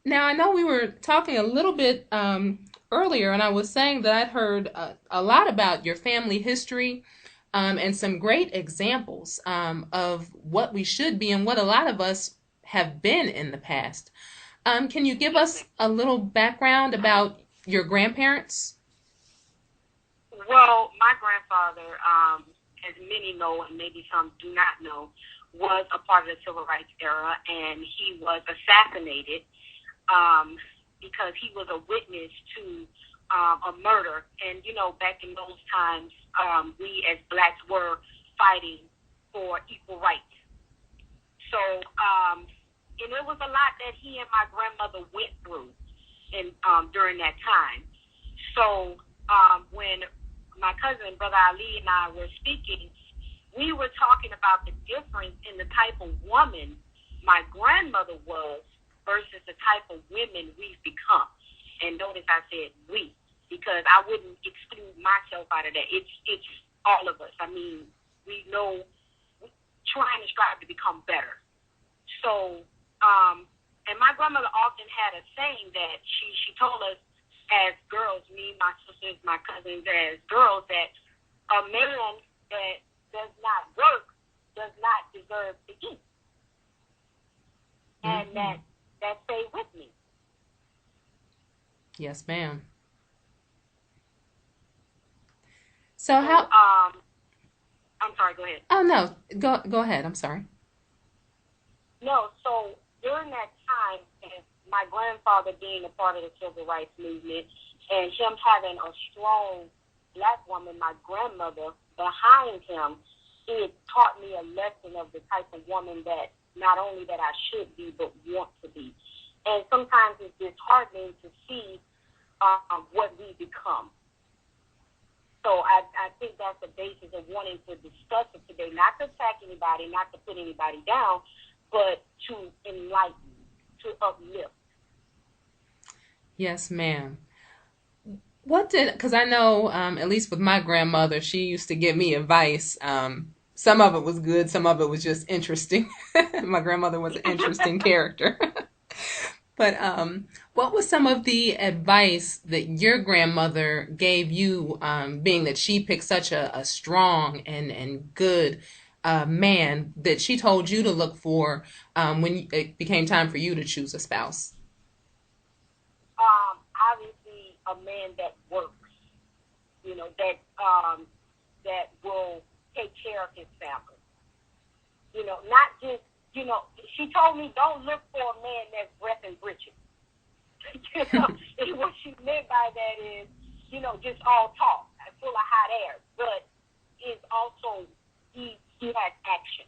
Now, I know we were talking a little bit earlier, and I was saying that I'd heard a lot about your family history and some great examples of what we should be and what a lot of us have been in the past. Can you give Yes, us ma'am. a little background about your grandparents? Well, my grandfather, as many know and maybe some do not know, was a part of the civil rights era, and he was assassinated um, because he was a witness to a murder. And back in those times, we as blacks were fighting for equal rights. So, and it was a lot that he and my grandmother went through in during that time. So, when my cousin, Brother Ali, and I were speaking, we were talking about the difference in the type of woman my grandmother was versus the type of women we've become. And notice I said we, because I wouldn't exclude myself out of that. It's all of us. I mean, we know we're trying to strive to become better. So, and my grandmother often had a saying that she told us as girls, me, my sisters, my cousins, as girls, that a man that does not work does not deserve to eat, and Hmm. that stayed with me. Yes, ma'am. So So, how? I'm sorry. Go ahead. Oh no, go ahead. I'm sorry. No, so during that time, and my grandfather being a part of the civil rights movement, and him having a strong black woman, my grandmother, behind him, it taught me a lesson of the type of woman that not only that I should be, but want to be. And sometimes it's disheartening to see what we become. So I think that's the basis of wanting to discuss it today, not to attack anybody, not to put anybody down, but to enlighten, to uplift. Yes, ma'am. What did, because I know, at least with my grandmother, she used to give me advice. Some of it was good, some of it was just interesting. My grandmother was an interesting character. But what was some of the advice that your grandmother gave you, being that she picked such a strong and good man that she told you to look for when it became time for you to choose a spouse? Obviously, a man that works, that will take care of his family. Not just, she told me don't look for a man that's breath and britches. And what she meant by that is, just all talk, full of hot air, but is also he has action.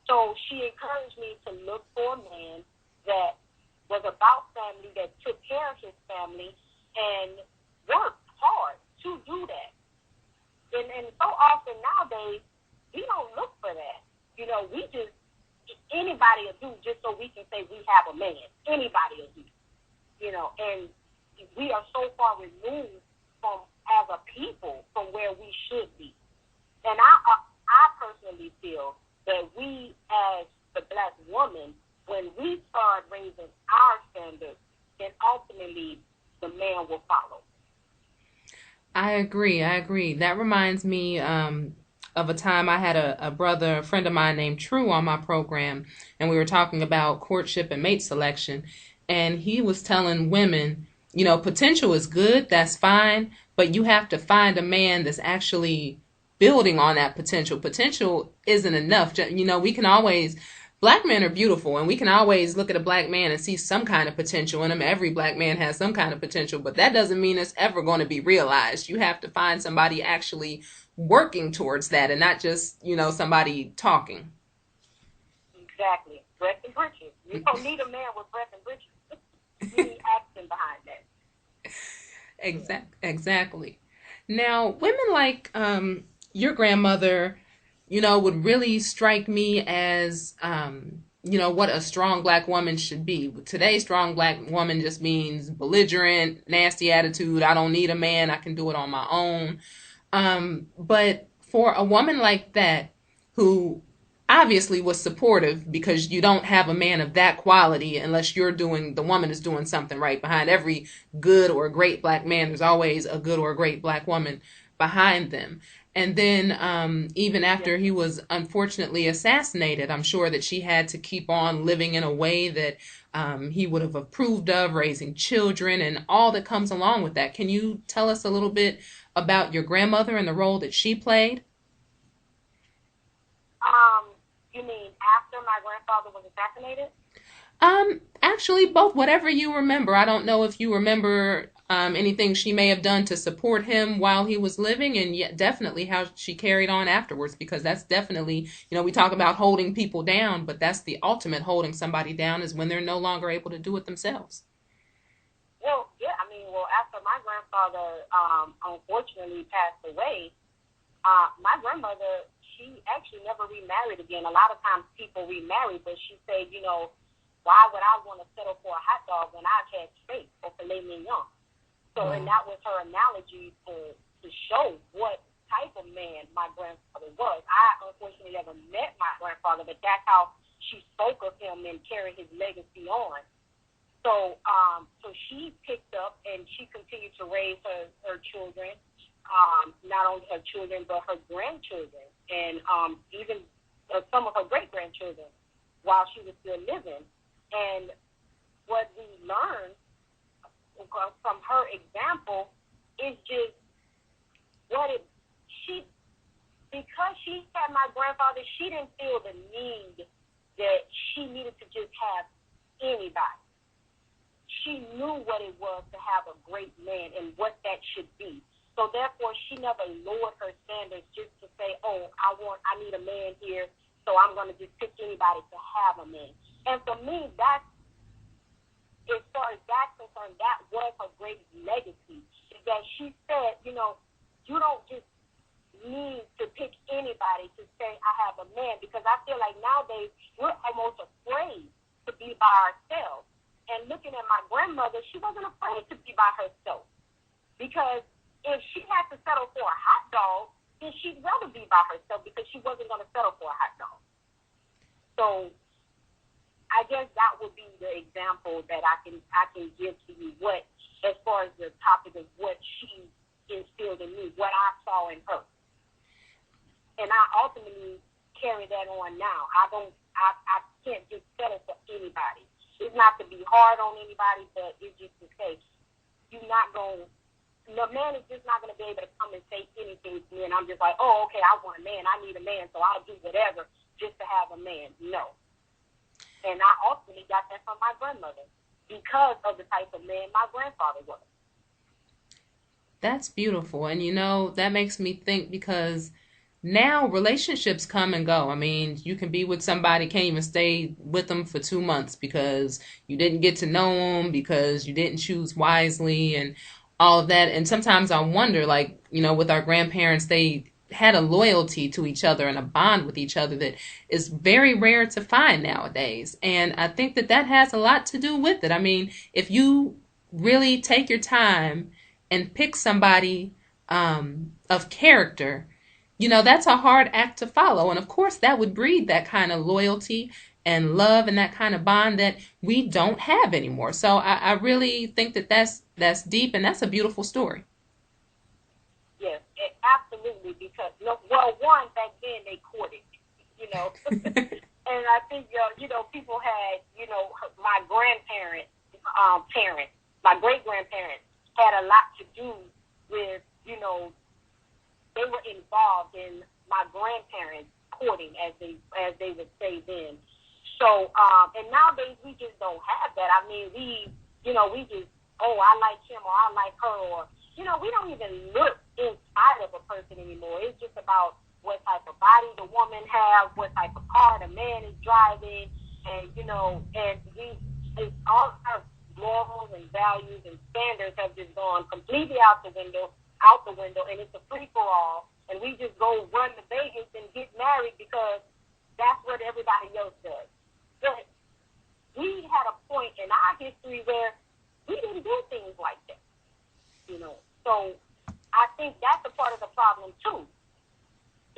So she encouraged me to look for a man that was about family, that took care of his family, and worked hard to do that. And so often nowadays, we don't look for that. We just, anybody will do just so we can say we have a man. Anybody will do. And we are so far removed from, as a people, from where we should be. And I personally feel that we, as the black woman, when we start raising our standards, then ultimately the man will follow. I agree. I agree. That reminds me of a time I had a brother, a friend of mine named True on my program, and we were talking about courtship and mate selection. And he was telling women, potential is good, that's fine, but you have to find a man that's actually building on that potential. Potential isn't enough. We can always, black men are beautiful, and we can always look at a black man and see some kind of potential in him. Every black man has some kind of potential, but that doesn't mean it's ever going to be realized. You have to find somebody actually working towards that and not just, somebody talking. Exactly. Breath and britches. You don't need a man with breath and britches. You need action behind that. Yeah. Exactly. Now, women like your grandmother, would really strike me as, what a strong black woman should be. Today's strong black woman just means belligerent, nasty attitude. I don't need a man. I can do it on my own. But for a woman like that, who obviously was supportive, because you don't have a man of that quality unless the woman is doing something right. Behind every good or great black man, there's always a good or great black woman behind them. And then even Yes. after he was unfortunately assassinated, I'm sure that she had to keep on living in a way that he would have approved of, raising children and all that comes along with that. Can you tell us a little bit about your grandmother and the role that she played? You mean after my grandfather was assassinated? Actually, both, whatever you remember. I don't know if you remember anything she may have done to support him while he was living, and yet definitely how she carried on afterwards, because that's definitely, we talk about holding people down, but that's the ultimate holding somebody down, is when they're no longer able to do it themselves. Well, yeah, after my grandfather unfortunately passed away, my grandmother, she actually never remarried again. A lot of times people remarry, but she said, why would I want to settle for a hot dog when I've had steak or filet mignon? So, and that was her analogy to show what type of man my grandfather was. I unfortunately never met my grandfather, but that's how she spoke of him and carried his legacy on. So, so she picked up and she continued to raise her children, not only her children, but her grandchildren, and even some of her great-grandchildren while she was still living. And what we learned from her example is just because she had my grandfather, she didn't feel the need that she needed to just have anybody. She knew what it was to have a great man and what that should be. So therefore, she never lowered her standards just to say, oh, I need a man here, so I'm going to just pick anybody to have a man. And for me, as far as that's concerned, that was her great legacy, is that she said, you don't just need to pick anybody to say I have a man, because I feel like nowadays we're almost afraid to be by ourselves. And looking at my grandmother, she wasn't afraid to be by herself, because if she had to settle for a hot dog, then she'd rather be by herself, because she wasn't going to settle for a hot dog. So I guess that would be the example that I can give to you, as far as the topic of what she instilled in me, what I saw in her. And I ultimately carry that on now. I can't just settle for anybody. It's not to be hard on anybody, but it's just to say, the man is just not going to be able to come and say anything to me, and I'm just like, oh, okay, I want a man, I need a man, so I'll do whatever just to have a man. No. And I ultimately got that from my grandmother because of the type of man my grandfather was. That's beautiful. And that makes me think, because now relationships come and go. I mean, you can be with somebody, can't even stay with them for 2 months because you didn't get to know them, because you didn't choose wisely, and all of that. And sometimes I wonder, like, with our grandparents, they had a loyalty to each other and a bond with each other that is very rare to find nowadays. And I think that has a lot to do with it. I mean, if you really take your time and pick somebody of character, that's a hard act to follow. And of course, that would breed that kind of loyalty and love and that kind of bond that we don't have anymore. So I really think that's deep, and that's a beautiful story. Yes, absolutely. Because, one, back then they courted, and I think, people had, my grandparents, parents, my great-grandparents had a lot to do with, they were involved in my grandparents courting, as they would say then. So, and nowadays we just don't have that. I mean, we just, oh, I like him or I like her, or, we don't even look inside of a person anymore. It's just about what type of body the woman has, what type of car the man is driving, and, and all our morals and values and standards have just gone completely out the window, and it's a free-for-all, and we just go run to Vegas and get married because that's what everybody else does. But we had a point in our history where we didn't do things like that, So I think that's a part of the problem, too,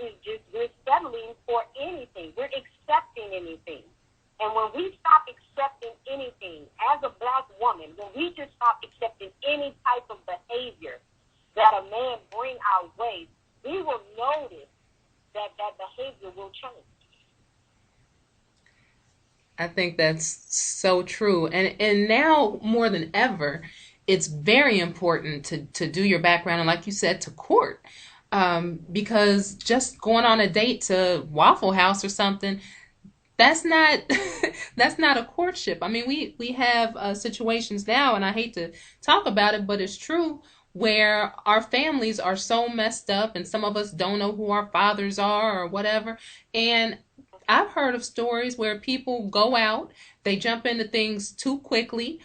is just we're settling for anything. We're accepting anything. And when we stop accepting anything, as a black woman, when we just stop accepting any type of behavior that a man bring our way, we will notice that that behavior will change. I think that's so true. And now more than ever, it's very important to do your background and like you said, to court. Because just going on a date to Waffle House or something, that's not that's not a courtship. I mean, we have situations now, and I hate to talk about it, but it's true, where our families are so messed up, and some of us don't know who our fathers are or whatever. And I've heard of stories where people go out, they jump into things too quickly.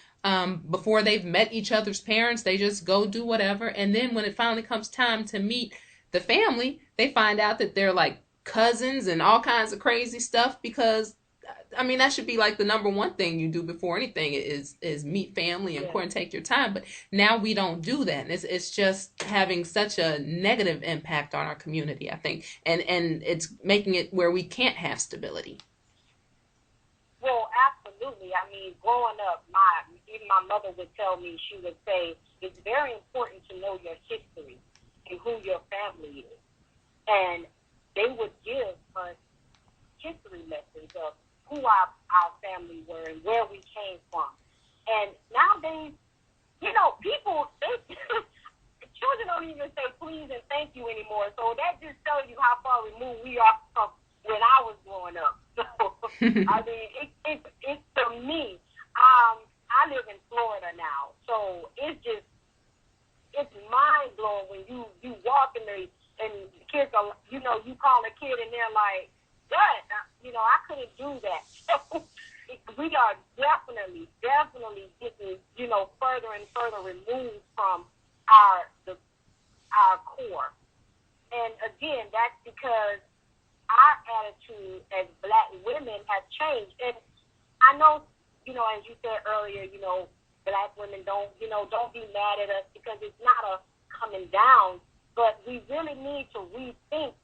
Before they've met each other's parents, they just go do whatever. And then when it finally comes time to meet the family, they find out that they're like cousins and all kinds of crazy stuff because I mean that should be like the number one thing you do before anything is meet family and Yeah. court and take your time. But now we don't do that. And it's just having such a negative impact on our community, I think. And it's making it where we can't have stability. Well, absolutely. I mean, growing up, even my mother would tell me, she would say, it's very important to know your history and who your family is. And they would give us history lessons of who our family were and where we came from. And nowadays, people, children don't even say please and thank you anymore. So that just tells you how far removed we are from when I was growing up. So, I mean, it's to me, I live in Florida now. So it's mind blowing when you walk in and the kids are, you call a kid and they're like, what? I couldn't do that. So we are definitely getting, further and further removed from our core. And again, that's because our attitude as black women has changed. And I know, as you said earlier, black women don't be mad at us because it's not a coming down, but we really need to rethink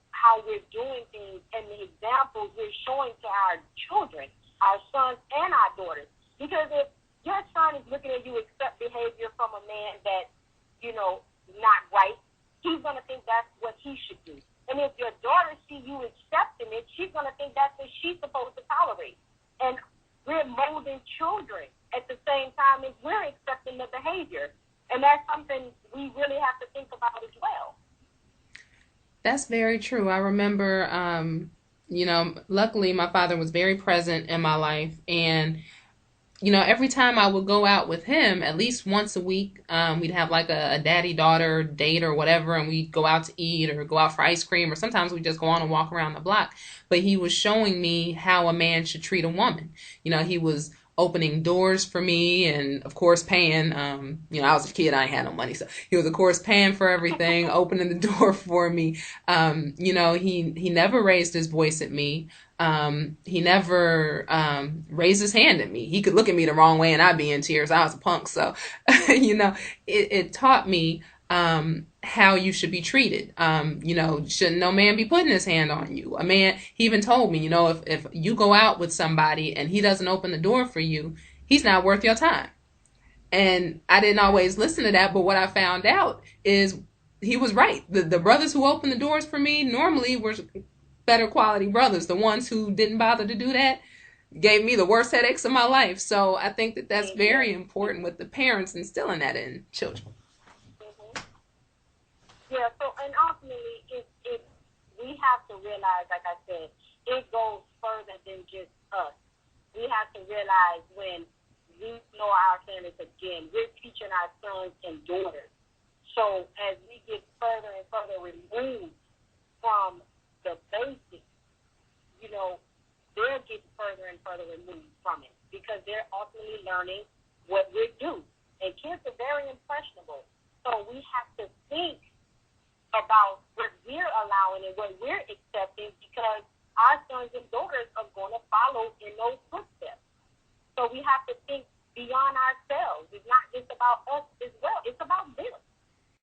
how we're doing things and the examples we're showing to our children, our sons and our daughters. Because if your son is looking at you accept behavior from a man that, not right, he's going to think that's what he should do. And if your daughter see you accepting it, she's going to think that's what she's supposed to tolerate. And we're molding children at the same time as we're accepting the behavior. And that's something we really have to think about as well. That's very true. I remember, luckily my father was very present in my life. And, every time I would go out with him, at least once a week, we'd have like a daddy-daughter date or whatever, and we'd go out to eat or go out for ice cream, or sometimes we'd just go on and walk around the block. But he was showing me how a man should treat a woman. He was opening doors for me and of course paying. I was a kid, I ain't had no money, so he was of course paying for everything, opening the door for me. He never raised his voice at me. He never raised his hand at me. He could look at me the wrong way and I'd be in tears. I was a punk, so it taught me how you should be treated. Shouldn't no man be putting his hand on you. A man, he even told me, if you go out with somebody and he doesn't open the door for you, he's not worth your time. And I didn't always listen to that, but what I found out is he was right. The brothers who opened the doors for me normally were better quality brothers. The ones who didn't bother to do that gave me the worst headaches of my life. So I think that that's very important with the parents instilling that in children. Yeah, so, and ultimately, we have to realize, like I said, it goes further than just us. We have to realize when we know our families again, we're teaching our sons and daughters. So as we get further and further removed from the basics, they're getting further and further removed from it because they're ultimately learning what we do. And kids are very impressionable. So we have to think about what we're allowing and what we're accepting because our sons and daughters are going to follow in those footsteps. So we have to think beyond ourselves. It's not just about us as well. It's about them.